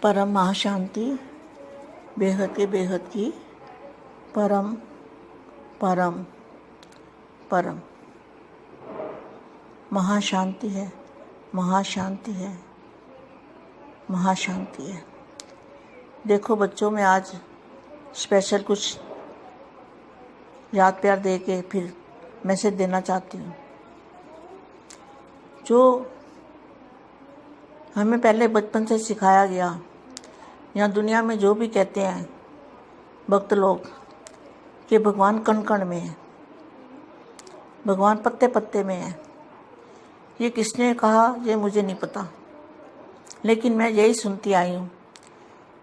परम महाशांति, बेहद के बेहद की परम परम परम महाशांति है, महाशांति है, महाशांति है। देखो बच्चों, मैं आज स्पेशल कुछ याद प्यार दे के फिर मैसेज देना चाहती हूँ। जो हमें पहले बचपन से सिखाया गया, या दुनिया में जो भी कहते हैं भक्त लोग कि भगवान कण कण में है, भगवान पत्ते पत्ते में है, ये किसने कहा ये मुझे नहीं पता, लेकिन मैं यही सुनती आई हूँ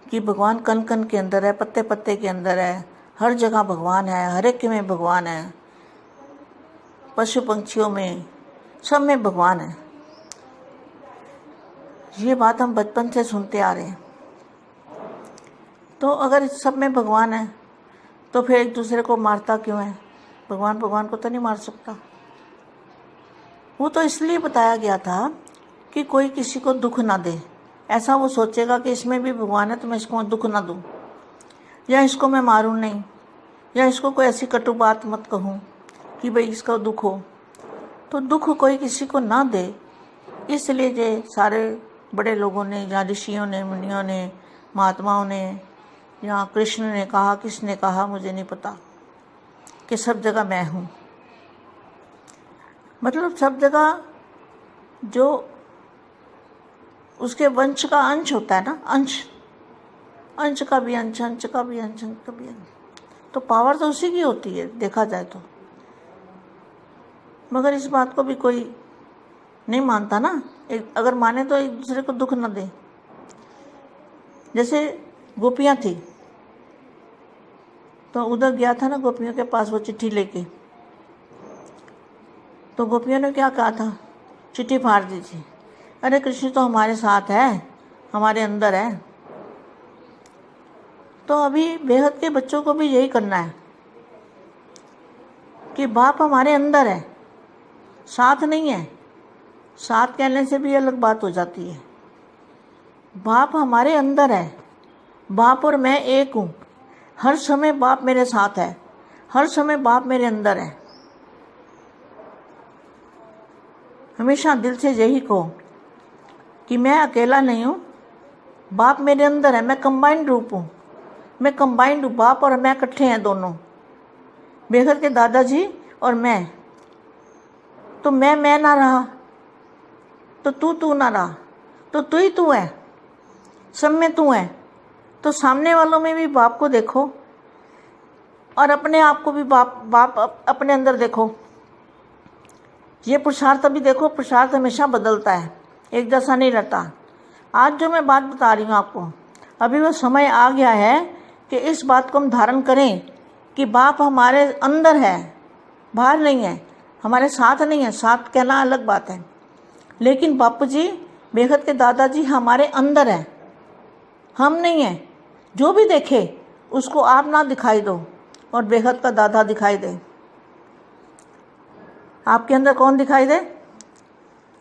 कि भगवान कण कण के अंदर है, पत्ते पत्ते के अंदर है, हर जगह भगवान है, हर एक में भगवान है, पशु पंछियों में, सब में भगवान है। ये बात हम बचपन से सुनते आ रहे हैं। तो अगर सब में भगवान है तो फिर एक दूसरे को मारता क्यों है? भगवान भगवान को तो नहीं मार सकता। वो तो इसलिए बताया गया था कि कोई किसी को दुख ना दे। ऐसा वो सोचेगा कि इसमें भी भगवान है तो मैं इसको दुख ना दूँ, या इसको मैं मारूं नहीं, या इसको कोई ऐसी कटु बात मत कहूँ कि भाई इसका दुख हो। तो दुख कोई किसी को ना दे, इसलिए ये सारे बड़े लोगों ने, या ऋषियों ने, मुनियों ने, महात्माओं ने, या कृष्ण ने कहा, किसने कहा मुझे नहीं पता, कि सब जगह मैं हूँ। मतलब सब जगह जो उसके वंश का अंश होता है ना, अंश का भी अंश, अंश का भी अंश, अंश का भी अंश, तो पावर तो उसी की होती है देखा जाए तो। मगर इस बात को भी कोई नहीं मानता ना। अगर माने तो एक दूसरे को दुख न दे। जैसे गोपियाँ थी, तो उधर गया था ना गोपियों के पास वो चिट्ठी लेके, तो गोपियों ने क्या कहा था? चिट्ठी फाड़ दी थी, अरे कृष्ण तो हमारे साथ है, हमारे अंदर है। तो अभी बेहद के बच्चों को भी यही करना है कि बाप हमारे अंदर है, साथ नहीं है। साथ कहने से भी अलग बात हो जाती है। बाप हमारे अंदर है, बाप और मैं एक हूँ। हर समय बाप मेरे साथ है, हर समय बाप मेरे अंदर है। हमेशा दिल से यही कहो कि मैं अकेला नहीं हूँ, बाप मेरे अंदर है, मैं कंबाइंड रूप हूँ, मैं कंबाइंड हूँ, बाप और मैं इकट्ठे हैं दोनों, बेहद के दादाजी और मैं। तो मैं ना रहा तो तू ना रहा, तो तू ही तू है, सब में तू है। तो सामने वालों में भी बाप को देखो और अपने आप को भी बाप अपने अंदर देखो। ये पुरुषार्थ अभी देखो, पुरुषार्थ हमेशा बदलता है, एक जैसा नहीं रहता। आज जो मैं बात बता रही हूँ आपको, अभी वो समय आ गया है कि इस बात को हम धारण करें कि बाप हमारे अंदर है, बाहर नहीं है, हमारे साथ नहीं है। साथ कहना अलग बात है, लेकिन बापू जी, बेहद के दादाजी हमारे अंदर है, हम नहीं हैं। जो भी देखे उसको आप ना दिखाई दो और बेहद का दादा दिखाई दे। आपके अंदर कौन दिखाई दे?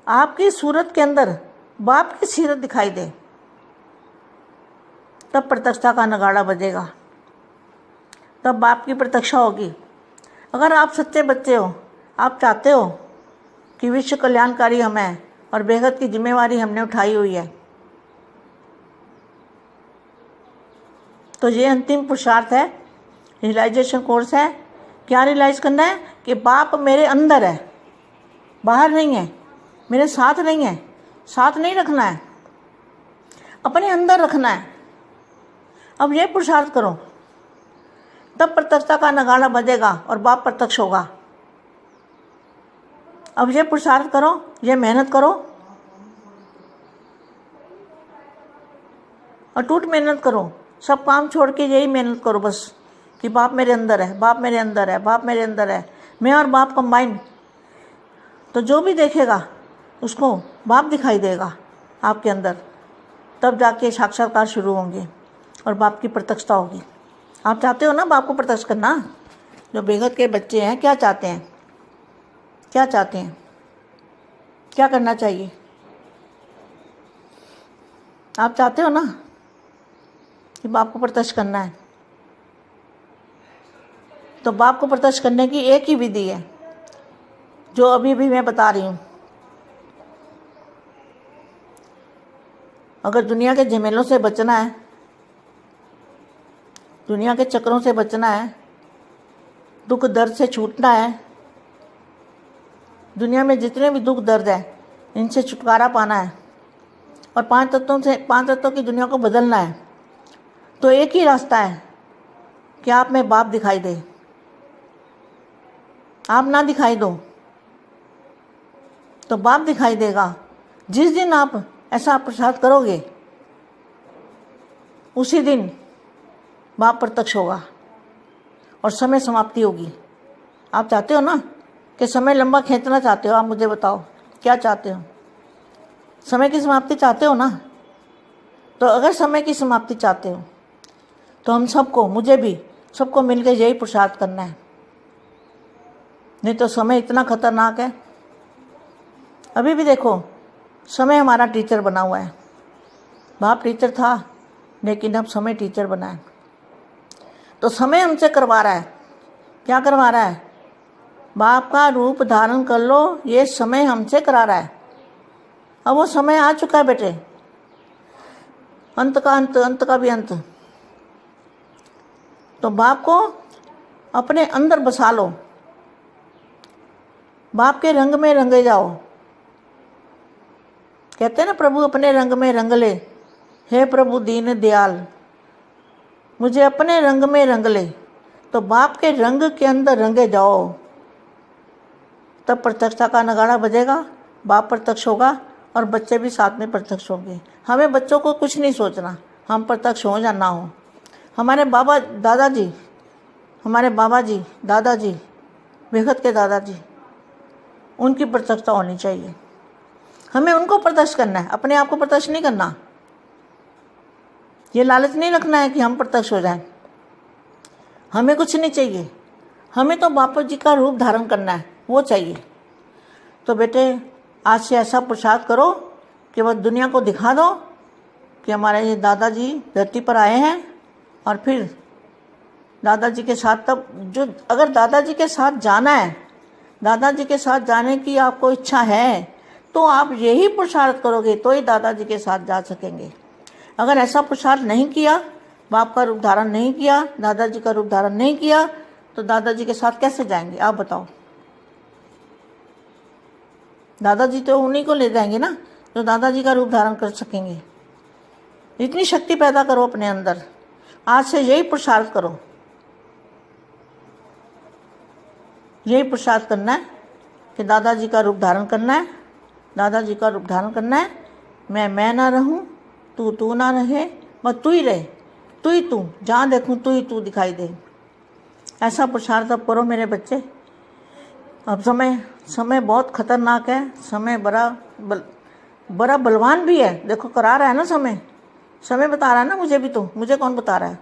आपकी सूरत के अंदर बाप की सीरत दिखाई दे, तब प्रत्यक्षता का नगाड़ा बजेगा, तब बाप की प्रत्यक्षा होगी। अगर आप सच्चे बच्चे हो, आप चाहते हो कि विश्व कल्याणकारी हम हैं और बेहद की जिम्मेवारी हमने उठाई हुई है, तो ये अंतिम पुरुषार्थ है, रियलाइजेशन कोर्स है। क्या रियलाइज़ करना है? कि बाप मेरे अंदर है, बाहर नहीं है, मेरे साथ नहीं है। साथ नहीं रखना है, अपने अंदर रखना है। अब ये पुरुषार्थ करो, तब प्रत्यक्षता का नगाड़ा बजेगा और बाप प्रत्यक्ष होगा। अब ये पुरुषार्थ करो, ये मेहनत करो, अटूट मेहनत करो, सब काम छोड़ के यही मेहनत करो बस कि बाप मेरे अंदर है, बाप मेरे अंदर है, बाप मेरे अंदर है, मैं और बाप कंबाइंड। तो जो भी देखेगा उसको बाप दिखाई देगा आपके अंदर, तब जाके साक्षात्कार शुरू होंगे और बाप की प्रत्यक्षता होगी। आप चाहते हो ना बाप को प्रत्यक्ष करना? जो बेहद के बच्चे हैं, क्या चाहते हैं? क्या चाहते हैं? क्या करना चाहिए? आप चाहते हो ना कि बाप को प्रत्यक्ष करना है। तो बाप को प्रत्यक्ष करने की एक ही विधि है जो अभी भी मैं बता रही हूँ। अगर दुनिया के झमेलों से बचना है, दुनिया के चक्रों से बचना है, दुख दर्द से छूटना है, दुनिया में जितने भी दुख दर्द है इनसे छुटकारा पाना है और पांच तत्वों की दुनिया को बदलना है, तो एक ही रास्ता है कि आप में बाप दिखाई दे। आप ना दिखाई दो तो बाप दिखाई देगा। जिस दिन आप ऐसा प्रसाद करोगे उसी दिन बाप प्रत्यक्ष होगा और समय समाप्ति होगी। आप चाहते हो ना कि समय लंबा खींचना चाहते हो? आप मुझे बताओ क्या चाहते हो? समय की समाप्ति चाहते हो ना? तो अगर समय की समाप्ति चाहते हो तो हम सबको, मुझे भी, सबको मिलकर यही प्रसाद करना है। नहीं तो समय इतना खतरनाक है। अभी भी देखो, समय हमारा टीचर बना हुआ है। बाप टीचर था लेकिन अब समय टीचर बना है। तो समय हमसे करवा रहा है। क्या करवा रहा है? बाप का रूप धारण कर लो, ये समय हमसे करा रहा है। अब वो समय आ चुका है बेटे, अंत का अंत, अंत का भी अंत। तो बाप को अपने अंदर बसा लो, बाप के रंग में रंगे जाओ। कहते हैं ना, प्रभु अपने रंग में रंग ले, हे प्रभु दीन दयाल, मुझे अपने रंग में रंग ले। तो बाप के रंग के अंदर रंगे जाओ, तब प्रत्यक्षता का नगाड़ा बजेगा, बाप प्रत्यक्ष होगा और बच्चे भी साथ में प्रत्यक्ष होंगे। हमें बच्चों को कुछ नहीं सोचना, हम प्रत्यक्ष हो या ना हो। हमारे दादाजी दादाजी बेहद के दादाजी, उनकी प्रत्यक्षता होनी चाहिए। हमें उनको प्रत्यक्ष करना है, अपने आप को प्रत्यक्ष नहीं करना। ये लालच नहीं रखना है कि हम प्रत्यक्ष हो जाएं। हमें कुछ नहीं चाहिए, हमें तो बापू जी का रूप धारण करना है, वो चाहिए। तो बेटे आज से ऐसा प्रसाद करो कि बस दुनिया को दिखा दो कि हमारे ये दादाजी धरती पर आए हैं। और फिर दादाजी के साथ, तब जो अगर दादाजी के साथ जाना है, दादाजी के साथ जाने की आपको इच्छा है, तो आप यही प्रसाद करोगे तो ही दादाजी के साथ जा सकेंगे। अगर ऐसा प्रसाद नहीं किया, बाप का रूप धारण नहीं किया, दादाजी का रूप धारण नहीं किया, तो दादाजी के साथ कैसे जाएंगे? आप बताओ। दादाजी तो उन्हीं को ले जाएंगे ना जो दादाजी का रूप धारण कर सकेंगे। इतनी शक्ति पैदा करो अपने अंदर। आज से यही प्रसाद करो, यही प्रसाद करना है कि दादाजी का रूप धारण करना है, दादाजी का रूप धारण करना है। मैं ना रहूं, तू ना रहे, बस तू ही रहे, तू ही तू, जहाँ देखूं तू ही तू दिखाई दे। ऐसा प्रसाद अब करो मेरे बच्चे। अब समय बहुत खतरनाक है, समय बड़ा बलवान भी है। देखो करा रहा है ना समय बता रहा है ना मुझे भी। तो मुझे कौन बता रहा है?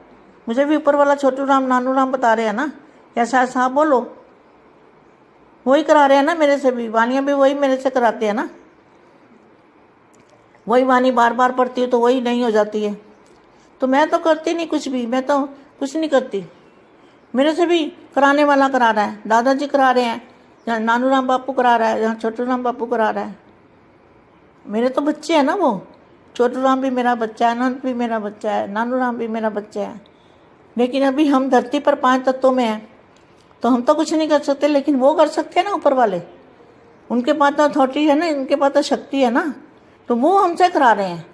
मुझे भी ऊपर वाला छोटू राम नानू राम बता रहे हैं ना। ऐसा ऐसा आप बोलो, वही करा रहे हैं ना मेरे से भी। वानियाँ भी वही मेरे से कराते हैं ना। वही वाणी बार बार पढ़ती है तो वही नहीं हो जाती है। तो मैं तो करती नहीं कुछ भी, मैं तो कुछ नहीं करती। मेरे से भी कराने वाला करा रहा है, दादाजी करा रहे हैं, जहाँ नानू राम बापू करा रहा है, जहाँ छोटू राम बापू करा रहा है। मेरे तो बच्चे हैं ना वो। छोटू राम भी मेरा बच्चा है, अनंत भी मेरा बच्चा है, नानू राम भी मेरा बच्चा है। लेकिन अभी हम धरती पर 5 तत्वों में हैं, तो हम तो कुछ नहीं कर सकते, लेकिन वो कर सकते हैं ना ऊपर वाले। उनके पास तो अथॉरिटी है ना, उनके पास तो शक्ति है ना, तो वो हमसे करा रहे हैं।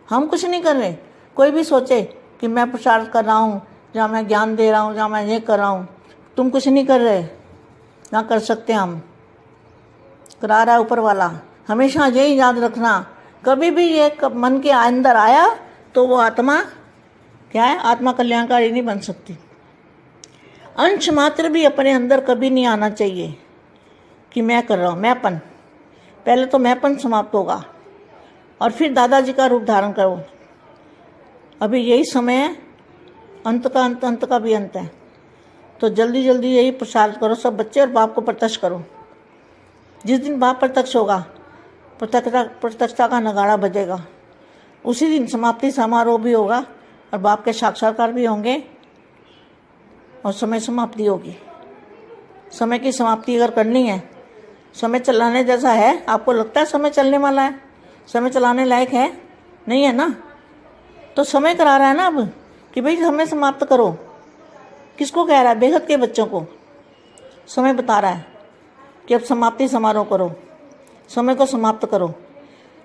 हम कुछ नहीं कर रहे। कोई भी सोचे कि मैं प्रचार कर रहा हूँ, जहाँ मैं ज्ञान दे रहा हूँ, जहाँ मैं ये कर रहा हूँ, तुम कुछ नहीं कर रहे। ना कर सकते हम, करा रहा है ऊपर वाला। हमेशा यही याद रखना, कभी भी ये मन के अंदर आया तो वो आत्मा क्या है? आत्मा कल्याणकारी नहीं बन सकती। अंश मात्र भी अपने अंदर कभी नहीं आना चाहिए कि मैं कर रहा हूँ, मैंपन। पहले तो मैंपन समाप्त होगा और फिर दादाजी का रूप धारण करो। अभी यही समय है, अंत का अंत, अंत का भी अंत है। तो जल्दी जल्दी यही प्रसाद करो सब बच्चे और बाप को प्रत्यक्ष करो। जिस दिन बाप प्रत्यक्ष होगा, प्रत्यक्षता का नगाड़ा बजेगा, उसी दिन समाप्ति समारोह भी होगा और बाप के साक्षात्कार भी होंगे और समय समाप्ति होगी। समय की समाप्ति अगर करनी है, समय चलाने जैसा है, आपको लगता है समय चलने वाला है, समय चलाने लायक है, नहीं है ना, तो समय करा रहा है ना अब कि भाई समय समाप्त करो। किसको कह रहा है? बेहद के बच्चों को समय बता रहा है कि अब समाप्ति समारोह करो, समय को समाप्त करो।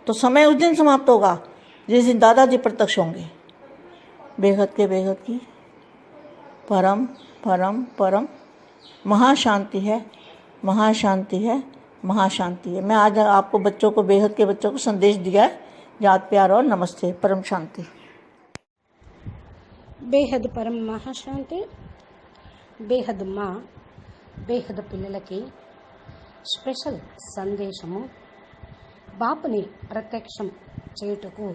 तो समय उस दिन समाप्त होगा जिस दिन दादाजी प्रत्यक्ष होंगे। बेहद के बेहद की परम परम परम महाशांति है, महाशांति है, महाशांति है। मैं आज आपको बच्चों को, बेहद के बच्चों को संदेश दिया है। याद, प्यार और नमस्ते। परम शांति। బేహద్ పరం మహాశాంతి. బేహద్ మా బేహద్ పిల్లలకి స్పెషల్ సందేశము. బాపుని ప్రత్యక్షం చేయుటకు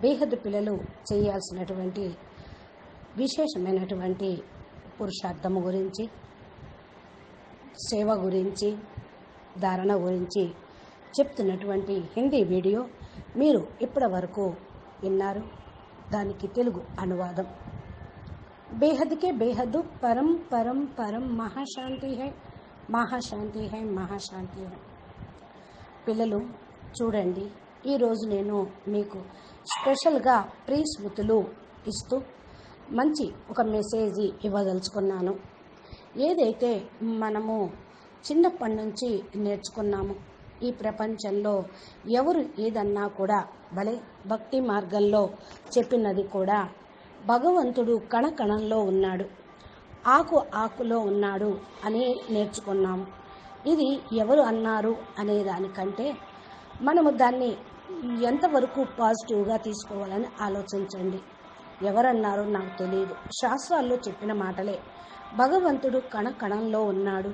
బేహద్ పిల్లలు చేయాల్సినటువంటి విశేషమైనటువంటి పురుషార్థము గురించి, సేవ గురించి, ధారణ గురించి చెప్తున్నటువంటి హిందీ వీడియో మీరు ఇప్పటి వరకు విన్నారు. దానికి తెలుగు అనువాదం. बेहद के बेहद परम परम परम महाशांति है, महाशांति है, महाशांति है. పిల్లలు చూడండి, ఈరోజు నేను మీకు స్పెషల్గా ప్రీ స్మృతులు ఇస్తూ మంచి ఒక మెసేజ్ ఇవ్వదలుచుకున్నాను. ఏదైతే మనము చిన్నప్పటి నుంచి నేర్చుకున్నాము, ఈ ప్రపంచంలో ఎవరు ఏదన్నా కూడా భలే భక్తి మార్గంలో చెప్పినది కూడా భగవంతుడు కణకణంలో ఉన్నాడు, ఆకు ఆకులో ఉన్నాడు అని నేర్చుకున్నాము. ఇది ఎవరు అన్నారు అనే దానికంటే మనము దాన్ని ఎంతవరకు పాజిటివ్గా తీసుకోవాలని ఆలోచించండి. ఎవరన్నారో నాకు తెలియదు, శాస్త్రాల్లో చెప్పిన మాటలే. భగవంతుడు కణకణంలో ఉన్నాడు,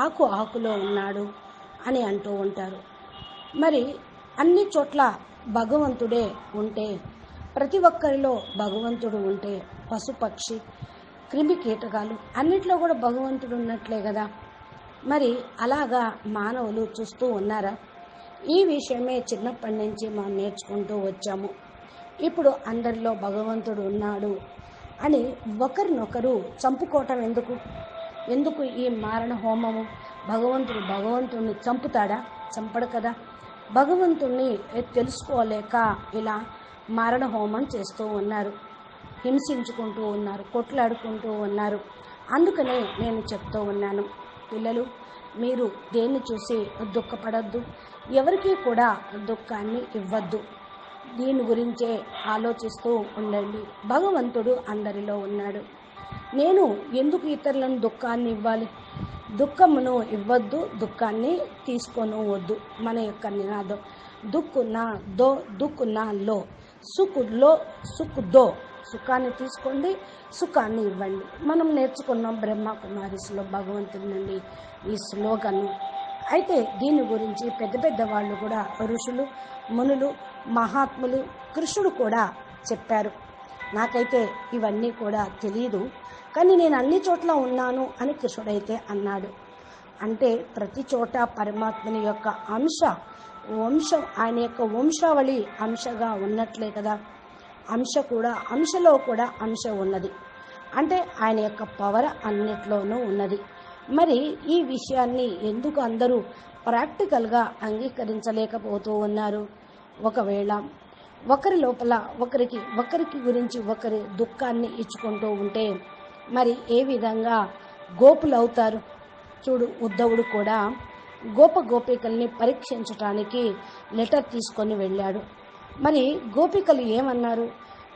ఆకు ఆకులో ఉన్నాడు అని అంటూ ఉంటారు. మరి అన్ని చోట్ల భగవంతుడే ఉంటే, ప్రతి ఒక్కరిలో భగవంతుడు ఉంటే, పశుపక్షి క్రిమి కీటకాలు అన్నిట్లో కూడా భగవంతుడు ఉన్నట్లే కదా. మరి అలాగా మానవులు చూస్తూ ఉన్నారా? ఈ విషయమే చిన్నప్పటి నుంచి మనం నేర్చుకుంటూ వచ్చాము. ఇప్పుడు అందరిలో భగవంతుడు ఉన్నాడు అని ఒకరినొకరు చంపుకోవటం ఎందుకు? ఎందుకు ఈ మారణ హోమము? భగవంతుడిని చంపుతాడా? చంపడు కదా. భగవంతుణ్ణి తెలుసుకోలేక ఇలా మారణ హోమం చేస్తూ ఉన్నారు, హింసించుకుంటూ ఉన్నారు, కొట్లాడుకుంటూ ఉన్నారు. అందుకనే నేను చెప్తూ ఉన్నాను, పిల్లలు మీరు దేన్ని చూసి దుఃఖపడద్దు, ఎవరికీ కూడా దుఃఖాన్ని ఇవ్వద్దు. దీని గురించే ఆలోచిస్తూ ఉండండి. భగవంతుడు అందరిలో ఉన్నాడు. నేను ఎందుకు ఇతరులను దుఃఖాన్ని ఇవ్వాలి? దుఃఖమును ఇవ్వద్దు, దుఃఖాన్ని తీసుకొని వద్దు. మన యొక్క నినాదం దుఃఖు నా దో, దుఃఖు నా లో, సుఖులో సుఖు దో. సుఖాన్ని తీసుకోండి, సుఖాన్ని ఇవ్వండి. మనం నేర్చుకున్నాం బ్రహ్మకుమారిస్లో భగవంతుడి నుండి ఈ స్లోగన్. అయితే దీని గురించి పెద్ద పెద్ద వాళ్ళు కూడా, ఋషులు, మునులు, మహాత్ములు, కృష్ణుడు కూడా చెప్పారు. నాకైతే ఇవన్నీ కూడా తెలియదు, కానీ నేను అన్ని చోట్ల ఉన్నాను అని కృష్ణుడైతే అన్నాడు. అంటే ప్రతి చోట పరమాత్మని యొక్క వంశం, ఆయన యొక్క వంశావళి అంశగా ఉన్నట్లే కదా. అంశలో కూడా అంశ ఉన్నది. అంటే ఆయన యొక్క పవర్ అన్నిట్లోనూ ఉన్నది. మరి ఈ విషయాన్ని ఎందుకు అందరూ ప్రాక్టికల్గా అంగీకరించలేకపోతూ ఉన్నారు? ఒకవేళ ఒకరి లోపల ఒకరికి గురించి ఒకరి దుఃఖాన్ని ఇచ్చుకుంటూ ఉంటే మరి ఏ విధంగా గోపులవుతారు? చూడు, ఉద్ధవుడు కూడా గోపికల్ని పరీక్షించటానికి లెటర్ తీసుకొని వెళ్ళాడు. మరి గోపికలు ఏమన్నారు?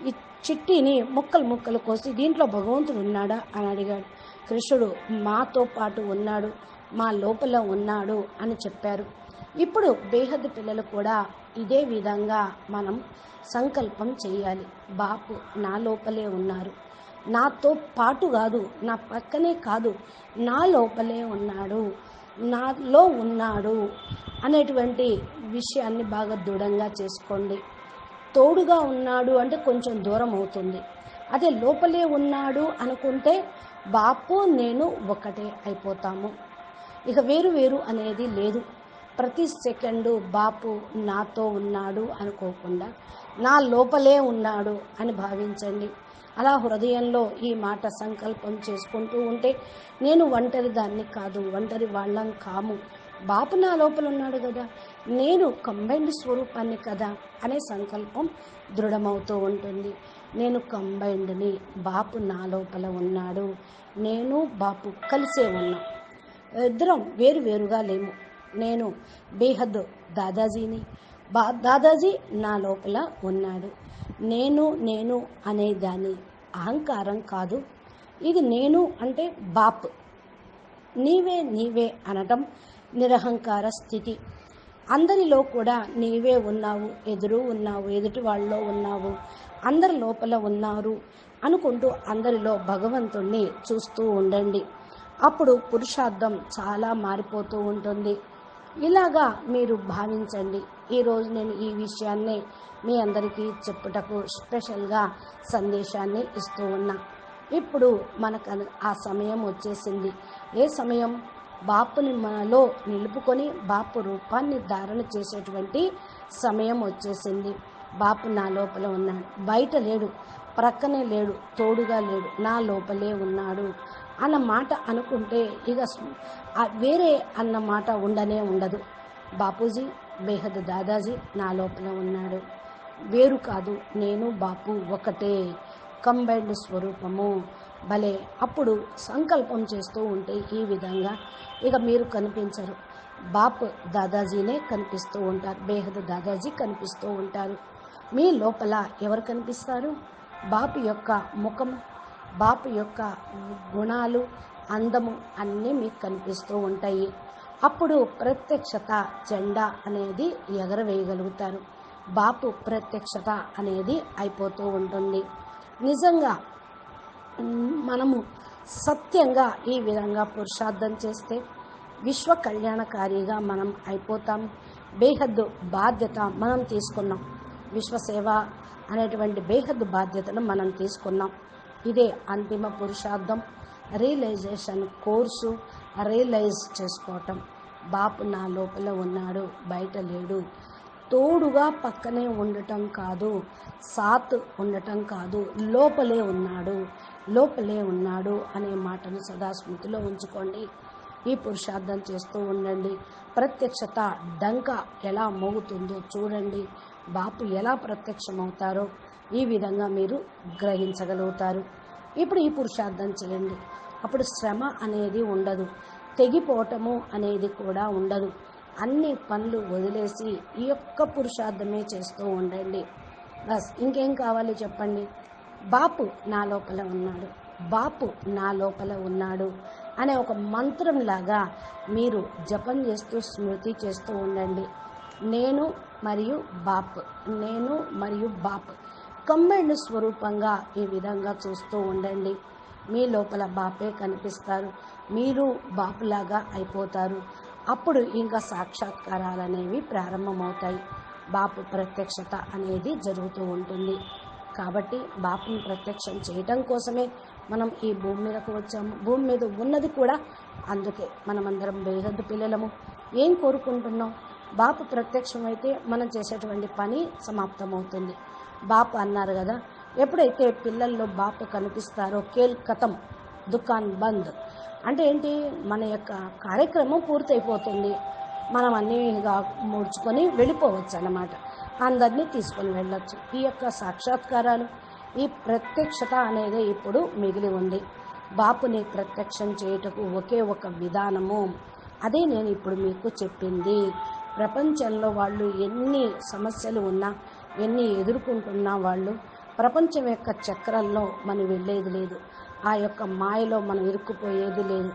ఈ చిట్టిని ముక్కలు కోసి దీంట్లో భగవంతుడు ఉన్నాడా అని అడిగాడు. కృష్ణుడు మాతో పాటు ఉన్నాడు, మా లోపల ఉన్నాడు అని చెప్పారు. ఇప్పుడు బేహద్ పిల్లలు కూడా ఇదే విధంగా మనం సంకల్పం చేయాలి. బాపు నా లోపలే ఉన్నారు, నాతో పాటు కాదు, నా పక్కనే కాదు, నా లోపలే ఉన్నాడు, నాలో ఉన్నాడు అనేటువంటి విషయాన్ని బాగా దృఢంగా చేసుకోండి. తోడుగా ఉన్నాడు అంటే కొంచెం దూరం అవుతుంది. అదే లోపలే ఉన్నాడు అనుకుంటే బాపు నేను ఒకటే అయిపోతాము. ఇక వేరు అనేది లేదు. ప్రతి సెకండు బాపు నాతో ఉన్నాడు అనుకోకుండా నా లోపలే ఉన్నాడు అని భావించండి. అలా హృదయంలో ఈ మాట సంకల్పం చేసుకుంటూ ఉంటే నేను ఒంటరి దాన్ని కాదు, ఒంటరి వాళ్ళం కాము, బాపు నా లోపల ఉన్నాడు కదా, నేను కంబైన్డ్ స్వరూపాన్ని కదా అనే సంకల్పం దృఢమవుతూ ఉంటుంది. నేను కంబైన్డ్ని, బాపు నా లోపల ఉన్నాడు, నేను బాపు కలిసే ఉన్నాం, ఇద్దరం వేరు వేరుగా లేము. నేను బేహద్ దాదాజీని, దాదాజీ నా లోపల ఉన్నాడు. నేను అనే దాని అహంకారం కాదు, ఇది నేను అంటే బాప్, నీవే అనటం నిరహంకార స్థితి. అందరిలో కూడా నీవే ఉన్నావు, ఉన్నావు, ఎదుటి వాళ్ళలో ఉన్నావు, అందరి లోపల ఉన్నారు అనుకుంటూ అందరిలో భగవంతుణ్ణి చూస్తూ ఉండండి. అప్పుడు పురుషార్థం చాలా మారిపోతూ ఉంటుంది. ఇలాగా మీరు భావించండి. ఈరోజు నేను ఈ విషయాన్నే మీ అందరికీ చెప్పుటకు స్పెషల్గా సందేశాన్ని ఇస్తూ ఉన్నా. ఇప్పుడు మనకు ఆ సమయం వచ్చేసింది. ఏ సమయం? బాపుని మనలో నిలుపుకొని బాపు రూపాన్ని ధారణ చేసేటువంటి సమయం వచ్చేసింది. బాపు నా లోపల ఉన్నాడు, బయట లేడు, ప్రక్కనే లేడు, తోడుగా లేడు, నా లోపలే ఉన్నాడు అన్న మాట అనుకుంటే ఇక వేరే అన్న మాట ఉండదు. బాపూజీ, బేహద్ దాదాజీ నా లోపల ఉన్నాడు, వేరు కాదు, నేను బాపు ఒకటే, కంబైన్డ్ స్వరూపము. భలే అప్పుడు సంకల్పం చేస్తూ ఉంటే ఈ విధంగా ఇక మీరు కనిపించరు, బాప్ దాదాజీనే కనిపిస్తూ ఉంటారు, బేహద్ దాదాజీ కనిపిస్తూ ఉంటారు. మీ లోపల ఎవరు కనిపిస్తారు? బాపు యొక్క ముఖము, బాపు యొక్క గుణాలు, అందము అన్నీ మీకు కనిపిస్తూ ఉంటాయి. అప్పుడు ప్రత్యక్షత జెండా అనేది ఎగరవేయగలుగుతారు. బాపు ప్రత్యక్షత అనేది అయిపోతూ ఉంటుంది. నిజంగా మనము సత్యంగా ఈ విధంగా పురుషార్థం చేస్తే విశ్వ కళ్యాణకారిగా మనం అయిపోతాం. బేహద్దు బాధ్యత మనం తీసుకున్నాం, విశ్వసేవ అనేటువంటి బేహద్దు బాధ్యతను మనం తీసుకున్నాం. ఇదే అంతిమ పురుషార్థం, రియలైజేషన్ కోర్సు, రియలైజ్ చేసుకోవటం. బాపు నా లోపల ఉన్నాడు, బయట లేడు, తోడుగా పక్కనే ఉండటం కాదు, సాత్ ఉండటం కాదు, లోపలే ఉన్నాడు అనే మాటను సదా స్మృతిలో ఉంచుకోండి. ఈ పురుషార్థం చేస్తూ ఉండండి. ప్రత్యక్షత డంక ఎలా మోగుతుందో చూడండి, బాపు ఎలా ప్రత్యక్షమవుతారో ఈ విధంగా మీరు గ్రహించగలుగుతారు. ఇప్పుడు ఈ పురుషార్థం చేయండి. అప్పుడు శ్రమ అనేది ఉండదు, తెగిపోవటము అనేది కూడా ఉండదు. అన్ని పనులు వదిలేసి ఈ యొక్క పురుషార్థమే చేస్తూ ఉండండి. బస్ ఇంకేం కావాలి చెప్పండి? బాపు నా లోపల ఉన్నాడు, బాపు నా లోపల ఉన్నాడు అనే ఒక మంత్రంలాగా మీరు జపం చేస్తూ స్మృతి చేస్తూ ఉండండి. నేను మరియు బాప్ కంబైన్డ్ స్వరూపంగా ఈ విధంగా చూస్తూ ఉండండి. మీ లోపల బాపే కనిపిస్తారు, మీరు బాపులాగా అయిపోతారు. అప్పుడు ఇంకా సాక్షాత్కారాలు అనేవి ప్రారంభమవుతాయి, బాపు ప్రత్యక్షత అనేది జరుగుతూ ఉంటుంది. కాబట్టి బాపుని ప్రత్యక్షం చేయటం కోసమే మనం ఈ భూమి మీదకు వచ్చాము. భూమి మీద ఉన్నది కూడా అందుకే. మనమందరం బేహద్దు పిల్లలము. ఏం కోరుకుంటున్నాం? బాపు ప్రత్యక్షమైతే మనం చేసేటువంటి పని సమాప్తమవుతుంది. బాపు అన్నారు కదా, ఎప్పుడైతే పిల్లల్లో బాపు కనిపిస్తారో కేల్ కథం దుకాన్ బంద్ అంటే ఏంటి? మన యొక్క కార్యక్రమం పూర్తయిపోతుంది, మనం అన్నీ ముడుచుకొని వెళ్ళిపోవచ్చు అన్నమాట, అందరినీ తీసుకొని వెళ్ళొచ్చు. ఈ యొక్క సాక్షాత్కారాలు, ఈ ప్రత్యక్షత అనేది ఇప్పుడు మిగిలి ఉంది. బాపుని ప్రత్యక్షం చేయుటకు ఒకే ఒక విధానము, అదే నేను ఇప్పుడు మీకు చెప్పింది. ప్రపంచంలో వాళ్ళు ఎన్ని సమస్యలు ఉన్నా, ఎన్ని ఎదుర్కొంటున్నా వాళ్ళు ప్రపంచం యొక్క చక్రంలో మనం వెళ్ళేది లేదు, ఆ యొక్క మాయలో మనం ఇరుక్కుపోయేది లేదు.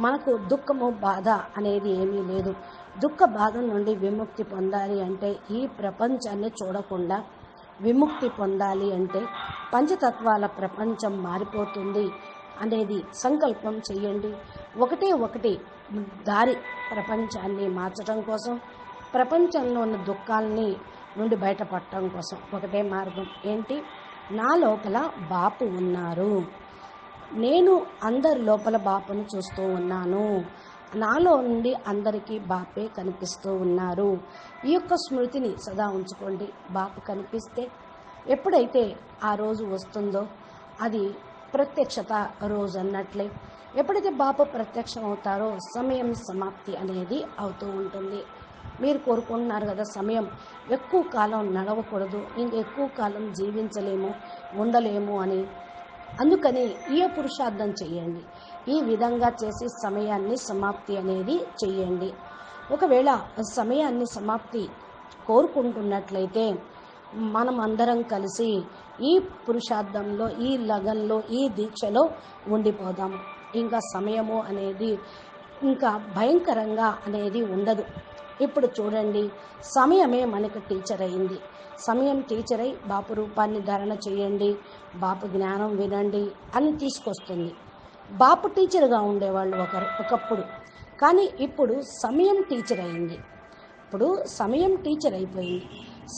మనకు దుఃఖము బాధ అనేది ఏమీ లేదు. దుఃఖ బాధ నుండి విముక్తి పొందాలి అంటే, ఈ ప్రపంచాన్ని చూడకుండా విముక్తి పొందాలి అంటే పంచతత్వాల ప్రపంచం మారిపోతుంది అనేది సంకల్పం చేయండి. ఒకటి దారి ప్రపంచాన్ని మార్చడం కోసం, ప్రపంచంలో ఉన్న దుఃఖాలని నుండి బయటపడటం కోసం ఒకటే మార్గం. ఏంటి? నా లోపల బాపు ఉన్నారు, నేను అందరి లోపల బాపును చూస్తూ ఉన్నాను నాలో నుండి అందరికీ బాపే కనిపిస్తూ ఉన్నారు. ఈ యొక్క స్మృతిని సదా ఉంచుకోండి. బాపు కనిపిస్తే ఎప్పుడైతే ఆ రోజు వస్తుందో అది ప్రత్యక్షత రోజు అన్నట్లే. ఎప్పుడైతే బాపు ప్రత్యక్షం అవుతారో సమయం సమాప్తి అనేది అవుతూ ఉంటుంది. మీరు కోరుకుంటున్నారు కదా, సమయం ఎక్కువ కాలం నడవకూడదు, ఎక్కువ కాలం జీవించలేము, ఉండలేము అని. అందుకని ఈ పురుషార్థం చేయండి. ఈ విధంగా చేసి సమయాన్ని సమాప్తి అనేది చెయ్యండి. ఒకవేళ సమయాన్ని సమాప్తి కోరుకుంటున్నట్లయితే మనం అందరం కలిసి ఈ పురుషార్థంలో, ఈ లగన్లో, ఈ దీక్షలో ఉండిపోదాం. ఇంకా సమయము అనేది ఇంకా భయంకరంగా అనేది ఉండదు. ఇప్పుడు చూడండి, సమయమే మనకు టీచర్ అయింది. సమయం టీచర్ అయి బాపు రూపాన్ని ధారణ చేయండి, బాపు జ్ఞానం వినండి అని తీసుకొస్తుంది. బాపు టీచర్గా ఉండేవాళ్ళు ఒకప్పుడు, కానీ ఇప్పుడు సమయం టీచర్ అయింది. ఇప్పుడు సమయం టీచర్ అయిపోయింది.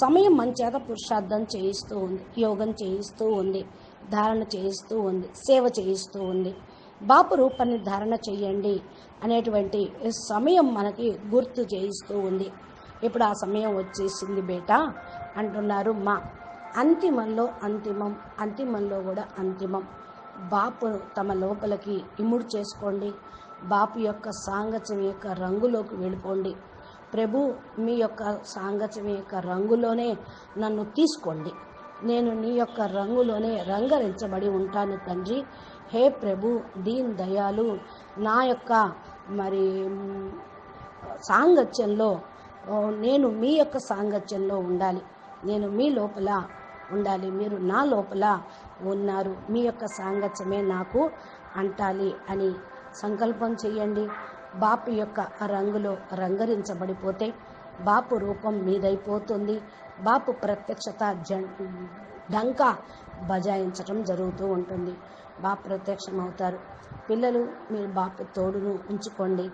సమయం మన చేత పురుషార్థం చేయిస్తూ ఉంది, యోగం చేయిస్తూ ఉంది, ధారణ చేయిస్తూ ఉంది, సేవ చేయిస్తూ ఉంది. బాపు రూపాన్ని ధారణ చేయండి అనేటువంటి సమయం మనకి గుర్తు చేయిస్తూ ఉంది. ఇప్పుడు ఆ సమయం వచ్చేసింది బేటా అంటున్నారు మా. అంతిమంలో అంతిమం, అంతిమంలో కూడా అంతిమం. బాపు తమ లోపలికి ఇముడు చేసుకోండి. బాపు యొక్క సాంగత్యం యొక్క రంగులోకి వెళ్ళిపోండి. ప్రభు, మీ యొక్క సాంగత్యం యొక్క రంగులోనే నన్ను తీసుకోండి. నేను నీ యొక్క రంగులోనే రంగరించబడి ఉంటాను తండ్రి. హే ప్రభు దీన్ దయాలు, నా యొక్క మరి సాంగత్యంలో నేను మీ యొక్క సాంగత్యంలో ఉండాలి. నేను మీ లోపల ఉండాలి, మీరు నా లోపల ఉన్నారు. మీ యొక్క సాంగత్యమే నాకు అంటాలి అని సంకల్పం చేయండి. బాపు యొక్క రంగులో రంగరించబడిపోతే బాపు రూపం మీదైపోతుంది. బాపు ప్రత్యక్షత డంకా బజాయించడం జరుగుతూ ఉంటుంది. బాపు ప్రత్యక్షం అవుతారు. పిల్లలు, మీరు బాపు తోడును ఉంచుకోండి.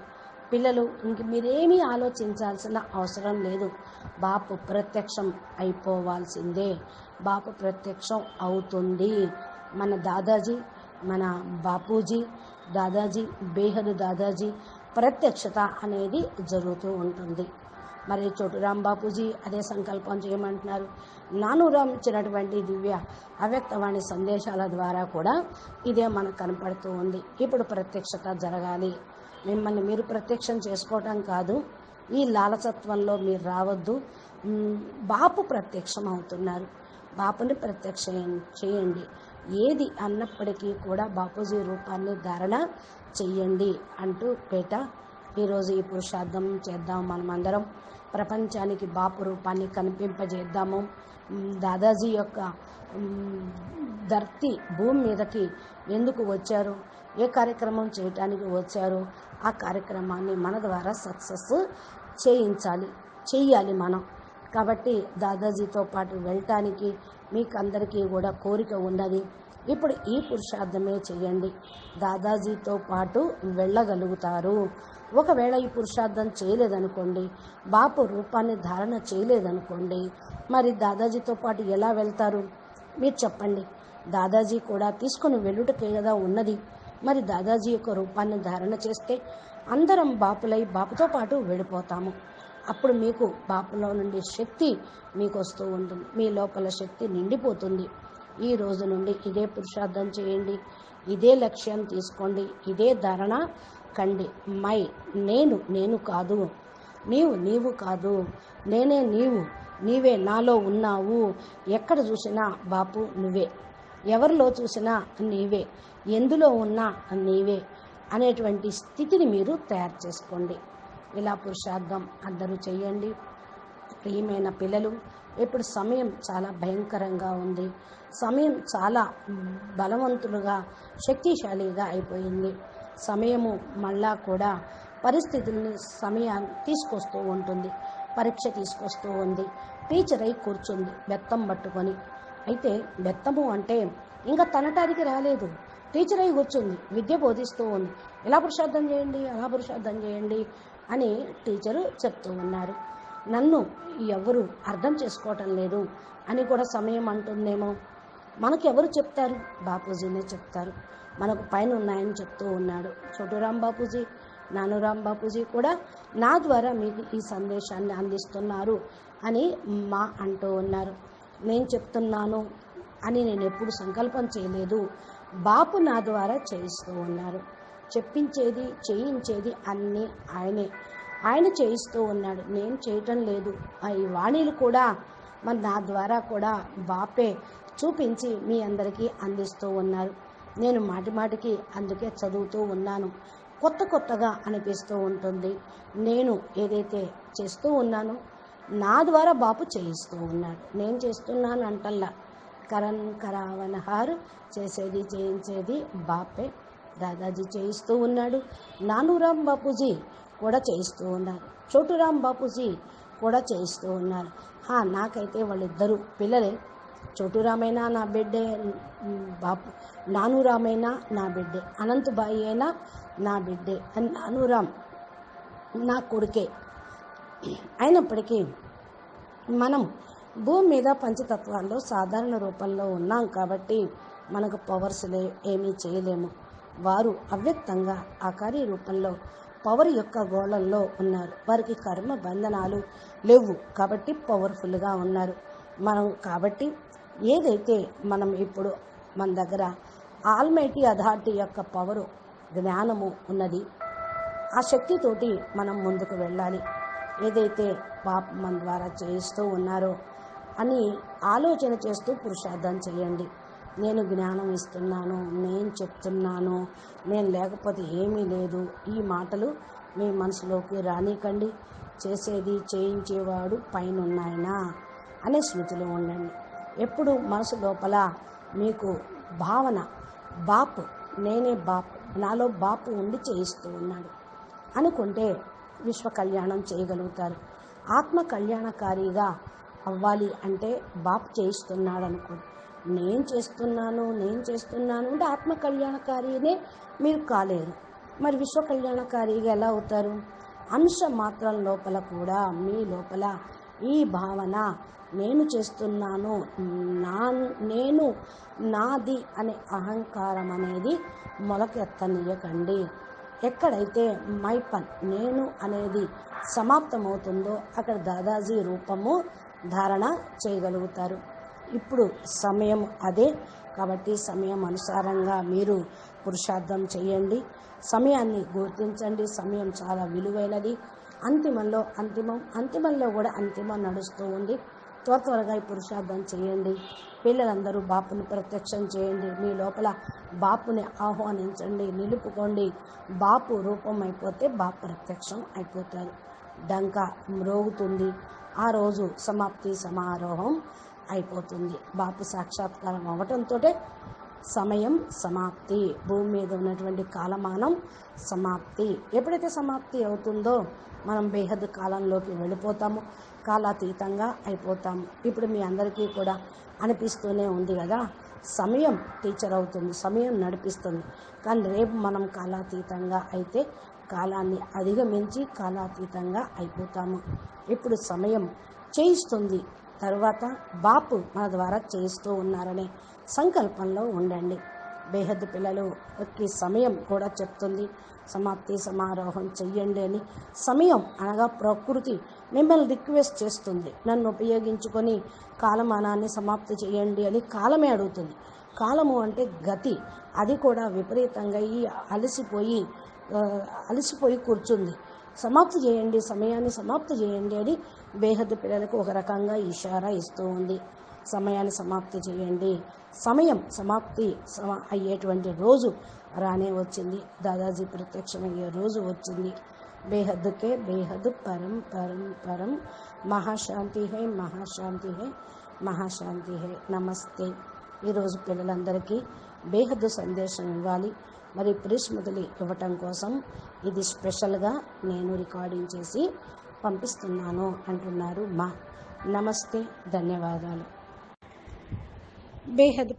పిల్లలు, ఇంక మీరేమీ ఆలోచించాల్సిన అవసరం లేదు. బాపు ప్రత్యక్షం అయిపోవాల్సిందే. బాపు ప్రత్యక్షం అవుతుంది. మన దాదాజీ, మన బాపూజీ, దాదాజీ, బేహద్ దాదాజీ ప్రత్యక్షత అనేది జరుగుతూ ఉంటుంది. మరి చోటురాం బాపూజీ అదే సంకల్పం చేయమంటున్నారు. నానూరాం ఇచ్చినటువంటి దివ్య అవ్యక్తవాణి సందేశాల ద్వారా కూడా ఇదే మనకు కనపడుతూ ఉంది. ఇప్పుడు ప్రత్యక్షత జరగాలి. మిమ్మల్ని మీరు ప్రత్యక్షం చేసుకోవటం కాదు, ఈ లాలసత్వంలో మీరు రావద్దు. బాపు ప్రత్యక్షం అవుతున్నారు. బాపుని ప్రత్యక్షం చేయండి. ఏది అన్నప్పటికీ కూడా బాపూజీ రూపాన్ని ధారణ చెయ్యండి అంటూ పేట ఈరోజు ఈ పురుషార్థం చేద్దాం. మనమందరం ప్రపంచానికి బాపు రూపాన్ని కనిపింపజేద్దాము. దాదాజీ యొక్క ధర్తి భూమి మీదకి ఎందుకు వచ్చారు, ఏ కార్యక్రమం చేయటానికి వచ్చారు, ఆ కార్యక్రమాన్ని మన ద్వారా సక్సెస్ చెయ్యాలి మనం. కాబట్టి దాదాజీతో పాటు వెళ్ళటానికి మీకు అందరికీ కూడా కోరిక ఉన్నది. ఇప్పుడు ఈ పురుషార్థమే చేయండి. దాదాజీతో పాటు వెళ్ళగలుగుతారు. ఒకవేళ ఈ పురుషార్థం చేయలేదనుకోండి, బాపు రూపాన్ని ధారణ చేయలేదనుకోండి, మరి దాదాజీతో పాటు ఎలా వెళ్తారు మీరు చెప్పండి. దాదాజీ కూడా తీసుకుని వెళ్ళుటకే కదా ఉన్నది. మరి దాదాజీ యొక్క రూపాన్ని ధారణ చేస్తే అందరం బాపులై బాపుతో పాటు వెళ్ళిపోతాము. అప్పుడు మీకు బాపులో నుండి శక్తి మీకు వస్తూ ఉంటుంది. మీ లోపల శక్తి నిండిపోతుంది. ఈ రోజు నుండి ఇదే పురుషార్థం చేయండి. ఇదే లక్ష్యం తీసుకోండి. ఇదే ధారణ కండి. నేను కాదు, నీవు కాదు, నేనే నీవే నాలో ఉన్నావు. ఎక్కడ చూసినా బాపు నువ్వే, ఎవరిలో చూసినా నీవే, ఎందులో ఉన్నా నీవే అనేటువంటి స్థితిని మీరు తయారు చేసుకోండి. ఇలా పురుషార్థం అందరూ చేయండి. ప్రియమైన పిల్లలు, ఇప్పుడు సమయం చాలా భయంకరంగా ఉంది. సమయం చాలా బలవంతులుగా, శక్తిశాలిగా అయిపోయింది. సమయము మళ్ళా కూడా పరిస్థితుల్ని సమయాన్ని తీసుకొస్తూ ఉంటుంది. పరీక్ష తీసుకొస్తూ ఉంది. టీచర్ అయి కూర్చుంది బెత్తం పట్టుకొని. అయితే బెత్తము అంటే ఇంకా తనటానికి రాలేదు. టీచర్ అయి కూర్చుంది, విద్య బోధిస్తూ ఉంది. ఇలా పురుషార్థం చేయండి, అలా పురుషార్థం చేయండి అని టీచరు చెప్తూ ఉన్నారు. నన్ను ఎవరు అర్థం చేసుకోవటం లేదు అని కూడా సమయం అంటుందేమో. మనకు ఎవరు చెప్తారు? బాపూజీనే చెప్తారు. మనకు పైన ఉన్నాయని చెప్తూ ఉన్నాడు చోటురాం బాపూజీ. నానురామ్ బాపూజీ కూడా నా ద్వారా మీకు ఈ సందేశాన్ని అందిస్తున్నారు అని మా అంటూ ఉన్నారు. నేను చెప్తున్నాను అని నేను ఎప్పుడు సంకల్పం చేయలేదు. బాపు నా ద్వారా చేయిస్తూ ఉన్నారు. చెప్పించేది చేయించేది అన్నీ ఆయనే. ఆయన చేయిస్తూ ఉన్నాడు, నేను చేయటం లేదు. ఈ వాణీలు కూడా మరి నా ద్వారా కూడా బాపే చూపించి మీ అందరికీ అందిస్తూ ఉన్నారు. నేను మాటి మాటికి అందుకే చదువుతూ ఉన్నాను. కొత్తగా అనిపిస్తూ ఉంటుంది. నేను ఏదైతే చేస్తూ ఉన్నానో నా ద్వారా బాపు చేయిస్తూ ఉన్నాడు. నేను చేస్తున్నాను అంటల్లా. కరణ్ కరావనహార్ చేసేది చేయించేది బాపే. దాదాజీ చేయిస్తూ ఉన్నాడు. నానురామ్ బాపూజీ కూడా చేయిస్తూ ఉన్నారు. చోటురామ్ బాపూజీ కూడా చేయిస్తూ ఉన్నారు. నాకైతే వాళ్ళిద్దరూ పిల్లలే. చోటురామైనా నా బిడ్డే, బాపు నానురామైనా నా బిడ్డే, అనంతబాయి అయినా నా బిడ్డే, నానురామ్ నా కొడుకే. అయినప్పటికీ మనం భూమి మీద పంచతత్వాల్లో సాధారణ రూపంలో ఉన్నాం కాబట్టి మనకు పవర్స్ ఏమీ చేయలేము. వారు అవ్యక్తంగా ఆకారీ రూపంలో పవర్ యొక్క గోళంలో ఉన్నారు. వారికి కర్మ బంధనాలు లేవు కాబట్టి పవర్ఫుల్గా ఉన్నారు. మనం కాబట్టి ఏదైతే మనం ఇప్పుడు మన దగ్గర ఆల్మైటీ అథారిటీ యొక్క పవరు జ్ఞానము ఉన్నది, ఆ శక్తితోటి మనం ముందుకు వెళ్ళాలి. ఏదైతే బాప్ మన ద్వారా చేయిస్తూ ఉన్నారో అని ఆలోచన చేస్తూ పురుషార్థం చేయండి. నేను జ్ఞానం ఇస్తున్నాను, నేను చెప్తున్నాను, నేను లేకపోతే ఏమీ లేదు, ఈ మాటలు మీ మనసులోకి రానికండి. చేసేది చేయించేవాడు పైనున్నాయన అనే స్మృతిలో ఉండండి. ఎప్పుడు మనసు లోపల మీకు భావన బాపు, నేనే బాపు, నాలో బాపు ఉండి చేయిస్తూ ఉన్నాడు అనుకుంటే విశ్వ కళ్యాణం చేయగలుగుతారు. ఆత్మ కళ్యాణకారిగా అవ్వాలి అంటే బాపు చేయిస్తున్నాడు అనుకో. నేను చేస్తున్నాను అంటే ఆత్మ కళ్యాణకారినే మీరు కాలేరు. మరి విశ్వ కళ్యాణకారిగా ఎలా అవుతారు? అంశ మాత్రం లోపల కూడా మీ లోపల ఈ భావన నేను చేస్తున్నాను, నేను నాది అనే అహంకారం అనేది మొలకెత్తనీయకండి. ఎక్కడైతే మైపన్ నేను అనేది సమాప్తమవుతుందో అక్కడ దాదాజీ రూపము ధారణ చేయగలుగుతారు. ఇప్పుడు సమయం అదే కాబట్టి సమయం అనుసారంగా మీరు పురుషార్థం చేయండి. సమయాన్ని గుర్తించండి. సమయం చాలా విలువైనది. అంతిమంలో కూడా అంతిమం నడుస్తూ ఉంది. త్వరగా ఈ పురుషార్థం చేయండి. పిల్లలందరూ బాపుని ప్రత్యక్షం చేయండి. మీ లోపల బాపుని ఆహ్వానించండి, నిలుపుకోండి. బాపు రూపం అయిపోతే బాపు ప్రత్యక్షం అయిపోతారు. డంకా మ్రోగుతుంది. ఆ రోజు సమాప్తి సమారోహం అయిపోతుంది. బాపు సాక్షాత్కారం అవ్వటంతో సమయం సమాప్తి. భూమి మీద ఉన్నటువంటి కాలమానం సమాప్తి. ఎప్పుడైతే సమాప్తి అవుతుందో మనం బేహద్ కాలంలోకి వెళ్ళిపోతాము, కాలాతీతంగా అయిపోతాము. ఇప్పుడు మీ అందరికీ కూడా అనిపిస్తూనే ఉంది కదా, సమయం టీచర్ అవుతుంది, సమయం నడిపిస్తుంది. కానీ రేపు మనం కాలాతీతంగా అయితే కాలాన్ని అధిగమించి కాలాతీతంగా అయిపోతాము. ఇప్పుడు సమయం చేయిస్తుంది, తర్వాత బాపు మన ద్వారా చేయిస్తూ ఉన్నారనే సంకల్పంలో ఉండండి. బేహద్ పిల్లలకి సమయం కూడా చెప్తుంది, సమాప్తి సమారోహం చెయ్యండి అని. సమయం అనగా ప్రకృతి మిమ్మల్ని రిక్వెస్ట్ చేస్తుంది, నన్ను ఉపయోగించుకొని కాలమానాన్ని సమాప్తి చేయండి అని కాలమే అడుగుతుంది. కాలము అంటే గతి, అది కూడా విపరీతంగా అలసిపోయి కూర్చుంది. సమాప్తి చేయండి, సమయాన్ని సమాప్తి చేయండి అని బేహద్ పిల్లలకు ఒక రకంగా ఇషారా ఇస్తూ ఉంది. సమయాన్ని సమాప్తి చేయండి. సమయం సమాప్తి అయ్యేటువంటి రోజు రానే వచ్చింది. దాదాజీ ప్రత్యక్షమయ్యే రోజు వచ్చింది. బేహద్కే బేహద్ పరం పరం పరం. మహాశాంతి హై, మహాశాంతి హై, మహాశాంతి హై. నమస్తే. ఈరోజు పిల్లలందరికీ బేహద్ సందేశం ఇవ్వాలి. మరి ప్రిస్మృతులు ఇవ్వటం కోసం ఇది స్పెషల్గా నేను రికార్డింగ్ చేసి పంపిస్తున్నాను అంటున్నారు మా. నమస్తే, ధన్యవాదాలు. బేహద్